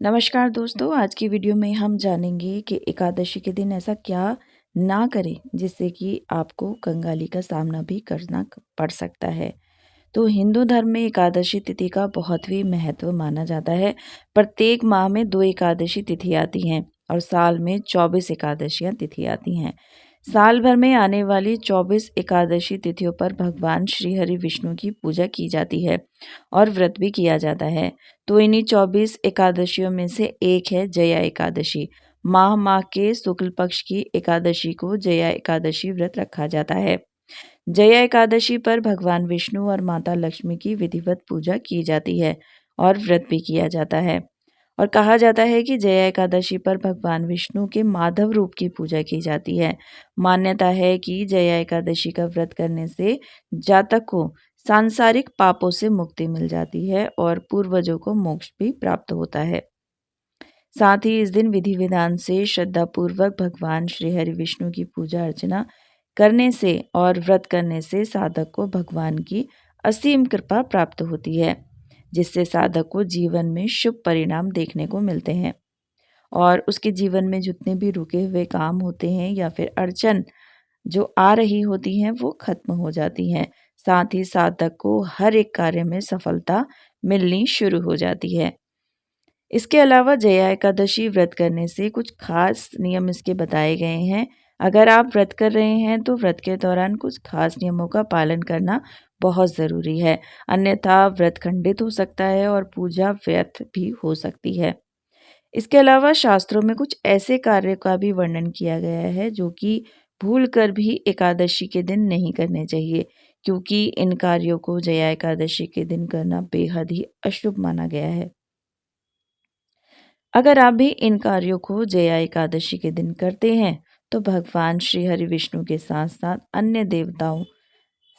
नमस्कार दोस्तों, आज की वीडियो में हम जानेंगे कि एकादशी के दिन ऐसा क्या ना करें जिससे कि आपको कंगाली का सामना भी करना पड़ सकता है। तो हिंदू धर्म में एकादशी तिथि का बहुत ही महत्व माना जाता है। प्रत्येक माह में 2 एकादशी तिथि आती हैं और साल में 24 एकादशियाँ तिथि आती हैं। साल भर में आने वाली 24 एकादशी तिथियों पर भगवान श्री हरि विष्णु की पूजा की जाती है और व्रत भी किया जाता है। तो इन्हीं 24 एकादशियों में से एक है जया एकादशी। माह के शुक्ल पक्ष की एकादशी को जया एकादशी व्रत रखा जाता है। जया एकादशी पर भगवान विष्णु और माता लक्ष्मी की विधिवत पूजा की जाती है और व्रत भी किया जाता है। और कहा जाता है कि जया एकादशी पर भगवान विष्णु के माधव रूप की पूजा की जाती है। मान्यता है कि जया एकादशी का व्रत करने से जातक को सांसारिक पापों से मुक्ति मिल जाती है और पूर्वजों को मोक्ष भी प्राप्त होता है। साथ ही इस दिन विधि विधान से श्रद्धा पूर्वक भगवान श्री हरि विष्णु की पूजा अर्चना करने से और व्रत करने से साधक को भगवान की असीम कृपा प्राप्त होती है, जिससे साधक को जीवन में शुभ परिणाम देखने को मिलते हैं और उसके जीवन में जितने भी रुके हुए काम होते हैं या फिर अड़चन जो आ रही होती हैं वो खत्म हो जाती हैं। साथ ही साधक को हर एक कार्य में सफलता मिलनी शुरू हो जाती है। इसके अलावा जया एकादशी व्रत करने से कुछ खास नियम इसके बताए गए हैं। अगर आप व्रत कर रहे हैं तो व्रत के दौरान कुछ खास नियमों का पालन करना बहुत ज़रूरी है, अन्यथा व्रत खंडित हो सकता है और पूजा व्यर्थ भी हो सकती है। इसके अलावा शास्त्रों में कुछ ऐसे कार्य का भी वर्णन किया गया है जो कि भूल कर भी एकादशी के दिन नहीं करने चाहिए, क्योंकि इन कार्यों को जया एकादशी के दिन करना बेहद ही अशुभ माना गया है। अगर आप भी इन कार्यों को जया एकादशी के दिन करते हैं तो भगवान श्री हरि विष्णु के साथ साथ अन्य देवताओं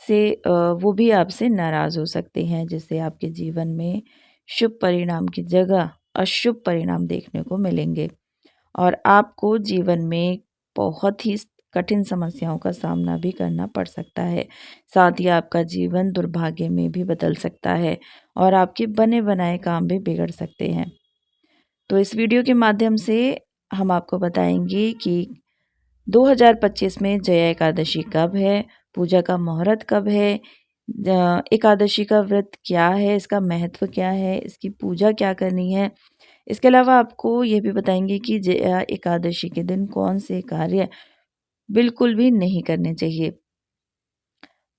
से वो भी आपसे नाराज़ हो सकते हैं, जिससे आपके जीवन में शुभ परिणाम की जगह अशुभ परिणाम देखने को मिलेंगे और आपको जीवन में बहुत ही कठिन समस्याओं का सामना भी करना पड़ सकता है। साथ ही आपका जीवन दुर्भाग्य में भी बदल सकता है और आपके बने बनाए काम भी बिगड़ सकते हैं। तो इस वीडियो के माध्यम से हम आपको बताएंगे कि 2025 में जया एकादशी कब है, पूजा का मुहूर्त कब है, एकादशी का व्रत क्या है, इसका महत्व क्या है, इसकी पूजा क्या करनी है। इसके अलावा आपको ये भी बताएंगे कि जया एकादशी के दिन कौन से कार्य बिल्कुल भी नहीं करने चाहिए।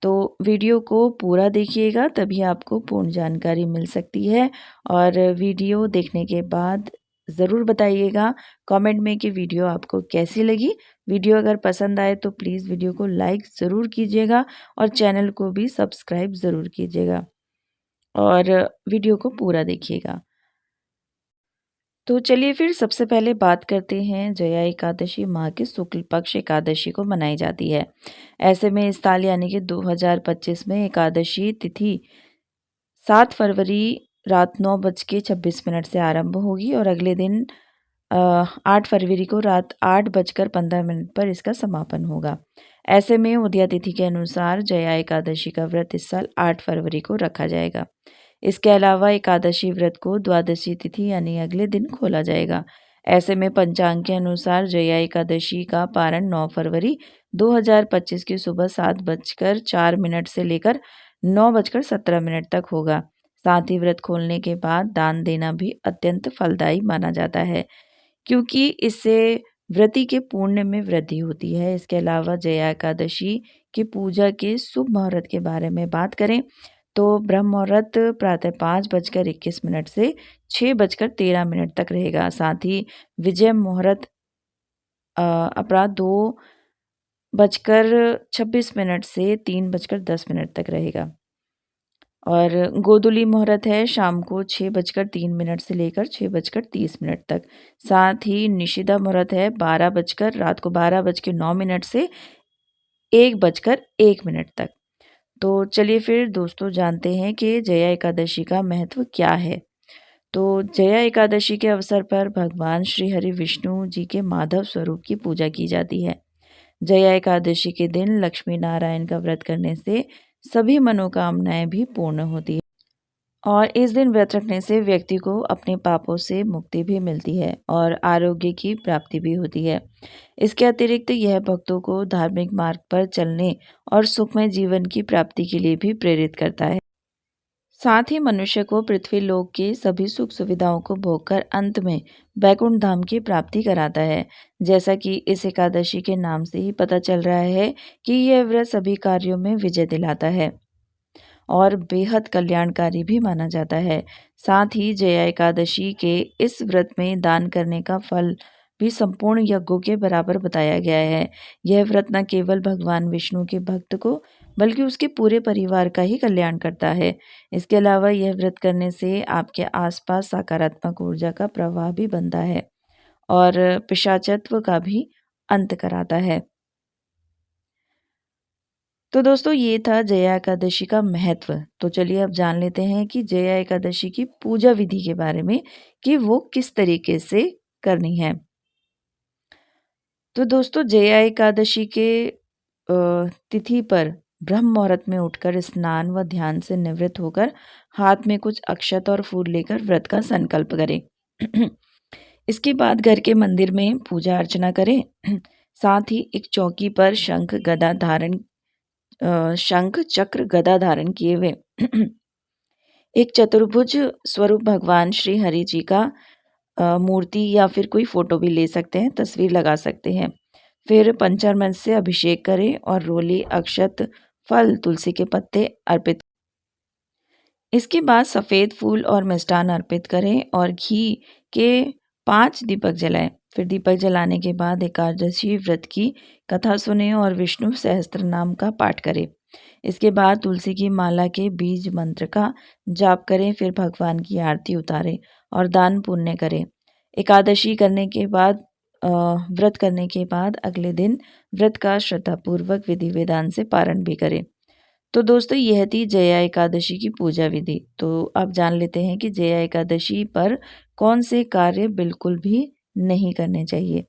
तो वीडियो को पूरा देखिएगा, तभी आपको पूर्ण जानकारी मिल सकती है और वीडियो देखने के बाद ज़रूर बताइएगा कमेंट में कि वीडियो आपको कैसी लगी। वीडियो अगर पसंद आए तो प्लीज़ वीडियो को लाइक ज़रूर कीजिएगा और चैनल को भी सब्सक्राइब ज़रूर कीजिएगा और वीडियो को पूरा देखिएगा। तो चलिए फिर सबसे पहले बात करते हैं जया एकादशी माह के शुक्ल पक्ष एकादशी को मनाई जाती है। ऐसे में इस साल यानी कि 2025 में एकादशी तिथि 7 फरवरी रात 9:26 से आरंभ होगी और अगले दिन 8 फरवरी को रात 8:15 पर इसका समापन होगा। ऐसे में उदया तिथि के अनुसार जया एकादशी का व्रत इस साल 8 फरवरी को रखा जाएगा। इसके अलावा एकादशी व्रत को द्वादशी तिथि यानी अगले दिन खोला जाएगा। ऐसे में पंचांग के अनुसार जया एकादशी का पारण 9 फरवरी 2025 की सुबह 7:04 से लेकर 9:17 तक होगा। साथ ही व्रत खोलने के बाद दान देना भी अत्यंत फलदायी माना जाता है, क्योंकि इससे व्रती के पुण्य में वृद्धि होती है। इसके अलावा जया एकादशी की पूजा के शुभ मुहूर्त के बारे में बात करें तो ब्रह्म मुहूर्त प्रातः 5:21 से 6:13 तक रहेगा। साथ ही विजय मुहूर्त अपराह 2:26 से 3:10 तक रहेगा और गोधूली मुहूर्त है शाम को 6:03 से लेकर 6:30 तक। साथ ही निशिदा मुहूर्त है रात को 12:09 से 1:01 तक। तो चलिए फिर दोस्तों जानते हैं कि जया एकादशी का महत्व क्या है। तो जया एकादशी के अवसर पर भगवान श्री हरि विष्णु जी के माधव स्वरूप की पूजा की जाती है। जया एकादशी के दिन लक्ष्मी नारायण का व्रत करने से सभी मनोकामनाएं भी पूर्ण होती है और इस दिन व्रत रखने से व्यक्ति को अपने पापों से मुक्ति भी मिलती है और आरोग्य की प्राप्ति भी होती है। इसके अतिरिक्त यह भक्तों को धार्मिक मार्ग पर चलने और सुखमय जीवन की प्राप्ति के लिए भी प्रेरित करता है। साथ ही मनुष्य को पृथ्वी लोक के सभी सुख सुविधाओं को भोगकर अंत में वैकुंठ धाम की प्राप्ति कराता है। जैसा कि इस एकादशी के नाम से ही पता चल रहा है कि यह व्रत सभी कार्यों में विजय दिलाता है और बेहद कल्याणकारी भी माना जाता है। साथ ही जया एकादशी के इस व्रत में दान करने का फल भी संपूर्ण यज्ञों के बराबर बताया गया है। यह व्रत न केवल भगवान विष्णु के भक्त को बल्कि उसके पूरे परिवार का ही कल्याण करता है। इसके अलावा यह व्रत करने से आपके आसपास सकारात्मक ऊर्जा का प्रवाह भी बनता है और पिशाचत्व का भी अंत कराता है। तो दोस्तों ये था जया एकादशी का महत्व। तो चलिए अब जान लेते हैं कि जया एकादशी की पूजा विधि के बारे में कि वो किस तरीके से करनी है। तो दोस्तों जया एकादशी के तिथि पर ब्रह्म मुहूर्त में उठकर स्नान व ध्यान से निवृत्त होकर हाथ में कुछ अक्षत और फूल लेकर व्रत का संकल्प करें। इसके बाद घर के मंदिर में पूजा अर्चना करें। साथ ही एक चौकी पर शंख चक्र गदा धारण किए हुए एक चतुर्भुज स्वरूप भगवान श्री हरि जी का मूर्ति या फिर कोई फोटो भी ले सकते हैं, तस्वीर लगा सकते हैं। फिर पंचामृत से अभिषेक करें और रोली, अक्षत, फल, तुलसी के पत्ते अर्पित। इसके बाद सफ़ेद फूल और मिष्ठान अर्पित करें और घी के 5 दीपक जलाएं। फिर दीपक जलाने के बाद एकादशी व्रत की कथा सुने और विष्णु सहस्त्र नाम का पाठ करें। इसके बाद तुलसी की माला के बीज मंत्र का जाप करें। फिर भगवान की आरती उतारें और दान पुण्य करें। एकादशी करने के बाद व्रत करने के बाद अगले दिन व्रत का श्रद्धापूर्वक विधि विधान से पारण भी करें। तो दोस्तों यह थी जया एकादशी की पूजा विधि। तो अब जान लेते हैं कि जया एकादशी पर कौन से कार्य बिल्कुल भी नहीं करने चाहिए।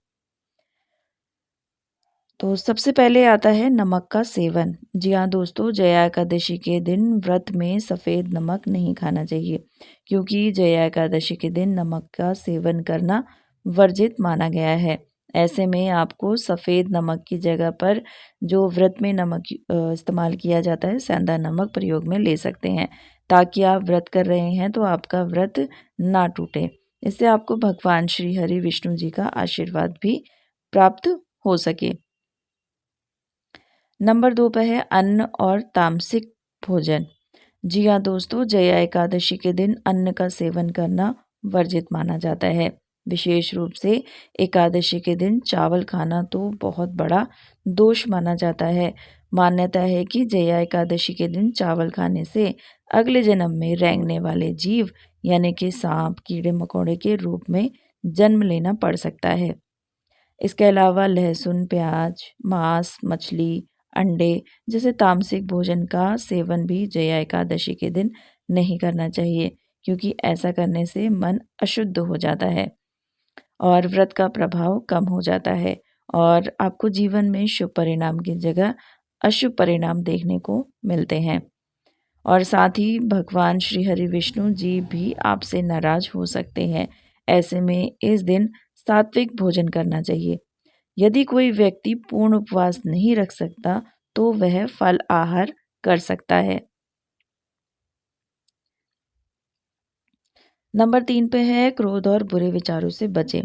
तो सबसे पहले आता है नमक का सेवन। जी हाँ दोस्तों, जया एकादशी के दिन व्रत में सफ़ेद नमक नहीं खाना चाहिए, क्योंकि जया एकादशी के दिन नमक का सेवन करना वर्जित माना गया है। ऐसे में आपको सफ़ेद नमक की जगह पर जो व्रत में नमक इस्तेमाल किया जाता है, सेंधा नमक प्रयोग में ले सकते हैं, ताकि आप व्रत कर रहे हैं तो आपका व्रत ना टूटे। इससे आपको भगवान श्री हरि विष्णु जी का आशीर्वाद भी प्राप्त हो सके। नंबर 2 पे है अन्न और तामसिक भोजन। जी हाँ दोस्तों, जया एकादशी के दिन अन्न का सेवन करना वर्जित माना जाता है। विशेष रूप से एकादशी के दिन चावल खाना तो बहुत बड़ा दोष माना जाता है। मान्यता है कि जया एकादशी के दिन चावल खाने से अगले जन्म में रेंगने वाले जीव यानी कि सांप, कीड़े मकोड़े के रूप में जन्म लेना पड़ सकता है। इसके अलावा लहसुन, प्याज, मांस, मछली, अंडे जैसे तामसिक भोजन का सेवन भी जया एकादशी के दिन नहीं करना चाहिए, क्योंकि ऐसा करने से मन अशुद्ध हो जाता है और व्रत का प्रभाव कम हो जाता है और आपको जीवन में शुभ परिणाम की जगह अशुभ परिणाम देखने को मिलते हैं। और साथ ही भगवान श्री हरि विष्णु जी भी आपसे नाराज हो सकते हैं। ऐसे में इस दिन सात्विक भोजन करना चाहिए। यदि कोई व्यक्ति पूर्ण उपवास नहीं रख सकता तो वह फल आहार कर सकता है। नंबर 3 पे है क्रोध और बुरे विचारों से बचें।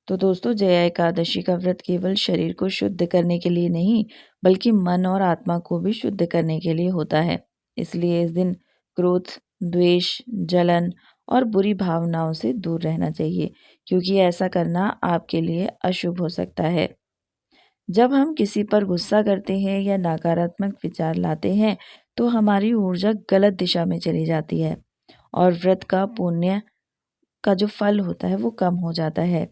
तो दोस्तों जया एकादशी का व्रत केवल शरीर को शुद्ध करने के लिए नहीं, बल्कि मन और आत्मा को भी शुद्ध करने के लिए होता है। इसलिए इस दिन क्रोध, द्वेष, जलन और बुरी भावनाओं से दूर रहना चाहिए, क्योंकि ऐसा करना आपके लिए अशुभ हो सकता है। जब हम किसी पर गुस्सा करते हैं या नकारात्मक विचार लाते हैं, तो हमारी ऊर्जा गलत दिशा में चली जाती है और व्रत का पुण्य का जो फल होता है वो कम हो जाता है।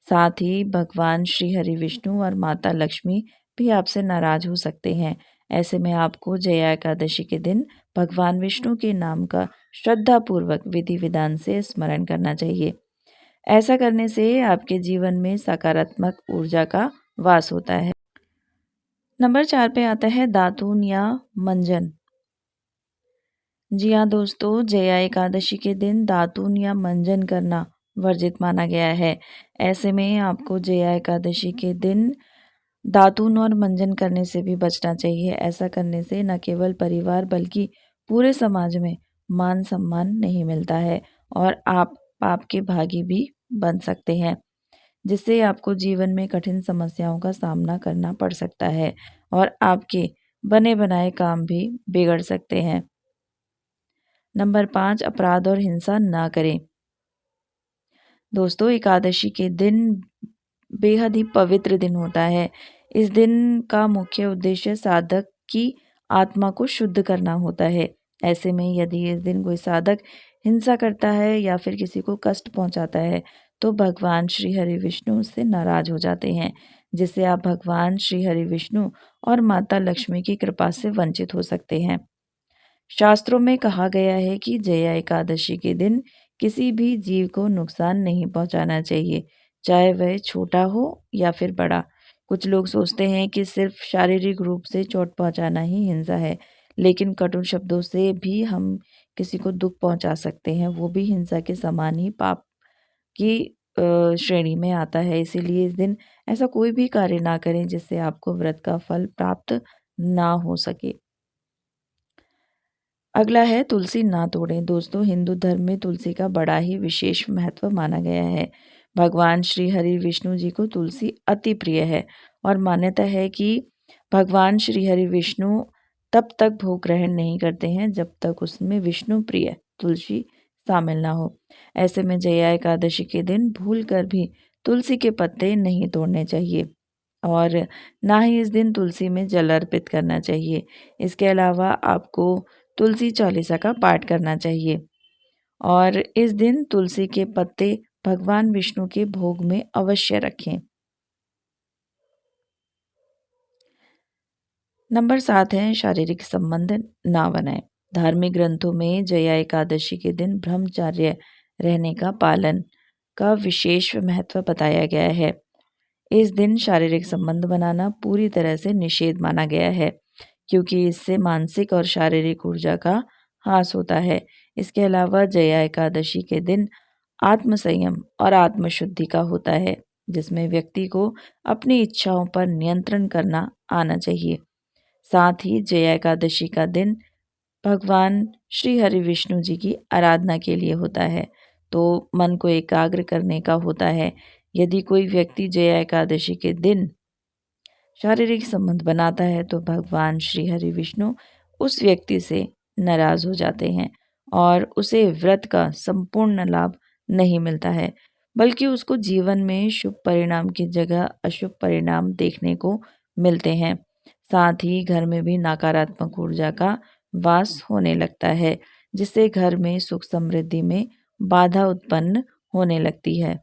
साथ ही भगवान श्री हरि विष्णु और माता लक्ष्मी भी आपसे नाराज हो सकते हैं। ऐसे में आपको जया एकादशी के दिन भगवान विष्णु के नाम का श्रद्धापूर्वक विधि विधान से स्मरण करना चाहिए। ऐसा करने से आपके जीवन में सकारात्मक ऊर्जा का वास होता है। नंबर 4 पे आता है दातून या मंजन। जी हाँ दोस्तों, जया एकादशी के दिन दातून या मंजन करना वर्जित माना गया है। ऐसे में आपको जया एकादशी के दिन दातून और मंजन करने से भी बचना चाहिए। ऐसा करने से न केवल परिवार बल्कि पूरे समाज में मान सम्मान नहीं मिलता है और आप पाप के भागी भी बन सकते हैं, जिससे आपको जीवन में कठिन समस्याओं का सामना करना पड़ सकता है और आपके बने बनाए काम भी बिगड़ सकते हैं। नंबर 5, अपराध और हिंसा ना करें। दोस्तों, एकादशी के दिन बेहद ही पवित्र दिन होता है। इस दिन का मुख्य उद्देश्य साधक की आत्मा को शुद्ध करना होता है। ऐसे में यदि इस दिन कोई साधक हिंसा करता है या फिर किसी को कष्ट पहुंचाता है, तो भगवान श्री हरि विष्णु उससे नाराज हो जाते हैं, जिससे आप भगवान श्री हरि विष्णु और माता लक्ष्मी की कृपा से वंचित हो सकते हैं। शास्त्रों में कहा गया है कि जया एकादशी के दिन किसी भी जीव को नुकसान नहीं पहुंचाना चाहिए, चाहे वह छोटा हो या फिर बड़ा। कुछ लोग सोचते हैं कि सिर्फ शारीरिक रूप से चोट पहुंचाना ही हिंसा है, लेकिन कटु शब्दों से भी हम किसी को दुख पहुंचा सकते हैं, वो भी हिंसा के समान ही पाप की श्रेणी में आता है। इसीलिए इस दिन ऐसा कोई भी कार्य ना करें जिससे आपको व्रत का फल प्राप्त ना हो सके। अगला है तुलसी ना तोड़ें। दोस्तों, हिंदू धर्म में तुलसी का बड़ा ही विशेष महत्व माना गया है। भगवान श्री हरि विष्णु जी को तुलसी अति प्रिय है और मान्यता है कि भगवान श्री हरि विष्णु तब तक भोग ग्रहण नहीं करते हैं जब तक उसमें विष्णु प्रिय तुलसी शामिल ना हो। ऐसे में जया एकादशी के दिन भूल कर भी तुलसी के पत्ते नहीं तोड़ने चाहिए और ना ही इस दिन तुलसी में जल अर्पित करना चाहिए। इसके अलावा आपको तुलसी चालीसा का पाठ करना चाहिए और इस दिन तुलसी के पत्ते भगवान विष्णु के भोग में अवश्य रखें। नंबर 7 है शारीरिक संबंध ना बनाएं। धार्मिक ग्रंथों में जया एकादशी के दिन ब्रह्मचर्य रहने का पालन का विशेष महत्व बताया गया है। इस दिन शारीरिक संबंध बनाना पूरी तरह से निषेध माना गया है, क्योंकि इससे मानसिक और शारीरिक ऊर्जा का ह्रास होता है। इसके अलावा जया एकादशी के दिन आत्मसंयम और आत्मशुद्धि का होता है, जिसमें व्यक्ति को अपनी इच्छाओं पर नियंत्रण करना आना चाहिए। साथ ही जया एकादशी का दिन भगवान श्री हरि विष्णु जी की आराधना के लिए होता है, तो मन को एकाग्र करने का होता है। यदि कोई व्यक्ति जया एकादशी के दिन शारीरिक संबंध बनाता है तो भगवान श्री हरि विष्णु उस व्यक्ति से नाराज हो जाते हैं और उसे व्रत का संपूर्ण लाभ नहीं मिलता है, बल्कि उसको जीवन में शुभ परिणाम की जगह अशुभ परिणाम देखने को मिलते हैं। साथ ही घर में भी नकारात्मक ऊर्जा का वास होने लगता है, जिससे घर में सुख समृद्धि में बाधा उत्पन्न होने लगती है।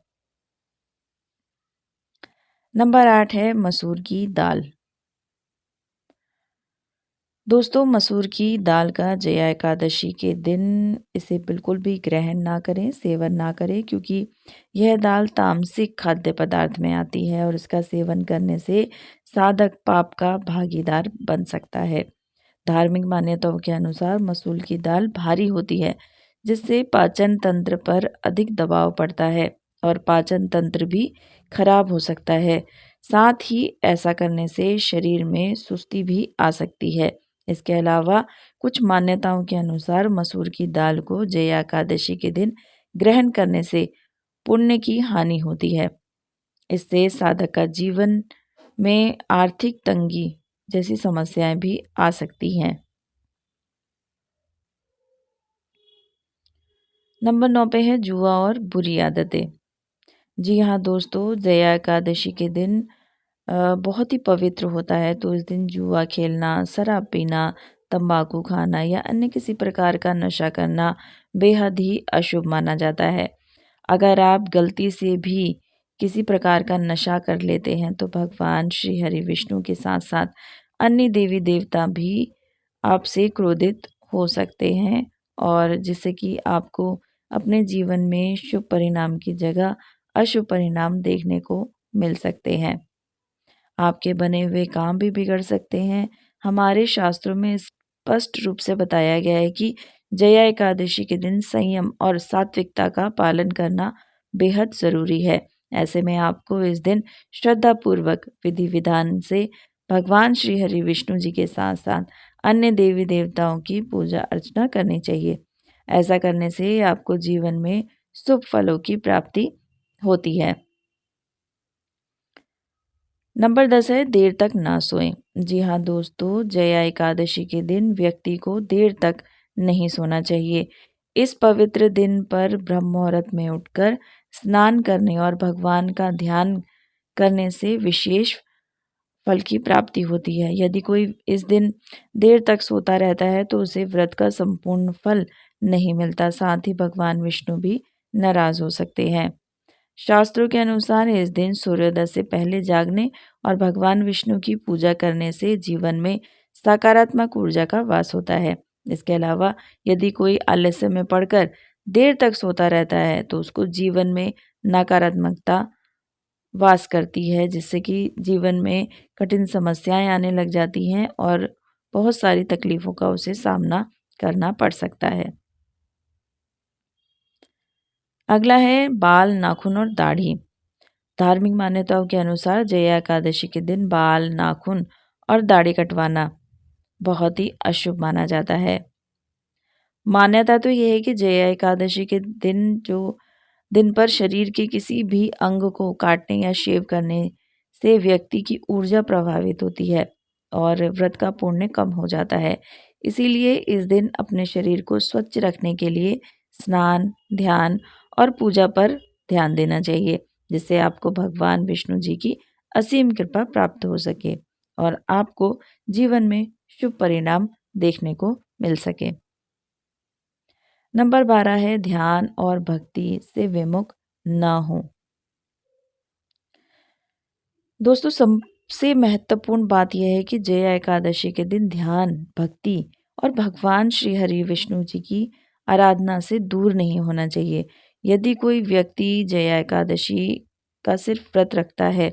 नंबर 8 है मसूर की दाल। दोस्तों, मसूर की दाल का जया एकादशी के दिन इसे बिल्कुल भी ग्रहण ना करें, सेवन ना करें, क्योंकि यह दाल तामसिक खाद्य पदार्थ में आती है और इसका सेवन करने से साधक पाप का भागीदार बन सकता है। धार्मिक मान्यताओं के अनुसार मसूर की दाल भारी होती है, जिससे पाचन तंत्र पर अधिक दबाव पड़ता है और पाचन तंत्र भी खराब हो सकता है। साथ ही ऐसा करने से शरीर में सुस्ती भी आ सकती है। इसके अलावा कुछ मान्यताओं के अनुसार मसूर की दाल को जया एकादशी के दिन ग्रहण करने से पुण्य की हानि होती है। इससे साधक का जीवन में आर्थिक तंगी जैसी समस्याएं भी आ सकती हैं। नंबर 9 पे है जुआ और बुरी आदतें। जी हाँ दोस्तों, जया एकादशी के दिन बहुत ही पवित्र होता है, तो इस दिन जुआ खेलना, शराब पीना, तंबाकू खाना या अन्य किसी प्रकार का नशा करना बेहद ही अशुभ माना जाता है। अगर आप गलती से भी किसी प्रकार का नशा कर लेते हैं तो भगवान श्री हरि विष्णु के साथ साथ अन्य देवी देवता भी आपसे क्रोधित हो सकते हैं और जिससे कि आपको अपने जीवन में शुभ परिणाम की जगह अशुभ परिणाम देखने को मिल सकते हैं। आपके बने हुए काम भी बिगड़ सकते हैं। हमारे शास्त्रों में स्पष्ट रूप से बताया गया है कि जया एकादशी के दिन संयम और सात्विकता का पालन करना बेहद ज़रूरी है। ऐसे में आपको इस दिन श्रद्धापूर्वक विधि विधान से भगवान श्री हरि विष्णु जी के साथ साथ अन्य देवी देवताओं की पूजा अर्चना करनी चाहिए। ऐसा करने से आपको जीवन में शुभ फलों की प्राप्ति होती है। नंबर 10 है देर तक ना सोएं। जी हाँ दोस्तों, जया एकादशी के दिन व्यक्ति को देर तक नहीं सोना चाहिए। इस पवित्र दिन पर ब्रह्म मुहूर्त में उठकर स्नान करने और भगवान का ध्यान करने से विशेष फल की प्राप्ति होती है। यदि कोई इस दिन देर तक सोता रहता है तो उसे व्रत का संपूर्ण फल नहीं मिलता, साथ ही भगवान विष्णु भी नाराज हो सकते हैं। शास्त्रों के अनुसार इस दिन सूर्योदय से पहले जागने और भगवान विष्णु की पूजा करने से जीवन में सकारात्मक ऊर्जा का वास होता है। इसके अलावा यदि कोई आलस्य में पड़कर देर तक सोता रहता है तो उसको जीवन में नकारात्मकता वास करती है, जिससे कि जीवन में कठिन समस्याएं आने लग जाती हैं और बहुत सारी तकलीफों का उसे सामना करना पड़ सकता है। अगला है बाल, नाखून और दाढ़ी। धार्मिक मान्यताओं के अनुसार जया एकादशी के दिन बाल, नाखून और दाढ़ी कटवाना बहुत ही अशुभ माना जाता है। मान्यता तो ये है कि जया एकादशी के दिन पर शरीर के किसी भी अंग को काटने या शेव करने से व्यक्ति की ऊर्जा प्रभावित होती है और व्रत का पुण्य कम हो जाता है। इसीलिए इस दिन अपने शरीर को स्वच्छ रखने के लिए स्नान, ध्यान और पूजा पर ध्यान देना चाहिए, जिससे आपको भगवान विष्णु जी की असीम कृपा प्राप्त हो सके और आपको जीवन में शुभ परिणाम देखने को मिल सके। नंबर 12 है ध्यान और भक्ति से विमुख ना हो। दोस्तों, सबसे महत्वपूर्ण बात यह है कि जया एकादशी के दिन ध्यान, भक्ति और भगवान श्री हरि विष्णु जी की आराधना से दूर नहीं होना चाहिए। यदि कोई व्यक्ति जया एकादशी का सिर्फ व्रत रखता है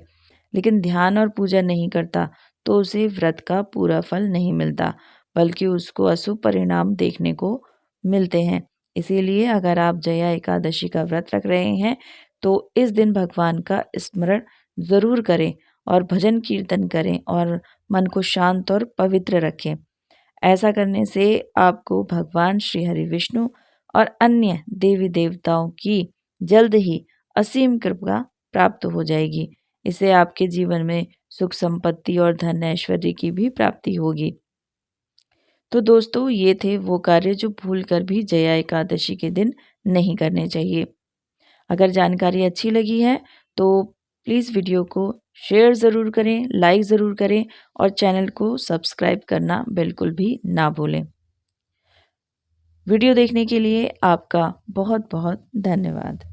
लेकिन ध्यान और पूजा नहीं करता तो उसे व्रत का पूरा फल नहीं मिलता, बल्कि उसको अशुभ परिणाम देखने को मिलते हैं। इसीलिए अगर आप जया एकादशी का व्रत रख रहे हैं तो इस दिन भगवान का स्मरण ज़रूर करें और भजन कीर्तन करें और मन को शांत और पवित्र रखें। ऐसा करने से आपको भगवान श्री हरि विष्णु और अन्य देवी देवताओं की जल्द ही असीम कृपा प्राप्त हो जाएगी। इससे आपके जीवन में सुख संपत्ति और धन ऐश्वर्य की भी प्राप्ति होगी। तो दोस्तों, ये थे वो कार्य जो भूल कर भी जया एकादशी के दिन नहीं करने चाहिए। अगर जानकारी अच्छी लगी है तो प्लीज़ वीडियो को शेयर ज़रूर करें, लाइक ज़रूर करें और चैनल को सब्सक्राइब करना बिल्कुल भी ना भूलें। वीडियो देखने के लिए आपका बहुत बहुत धन्यवाद।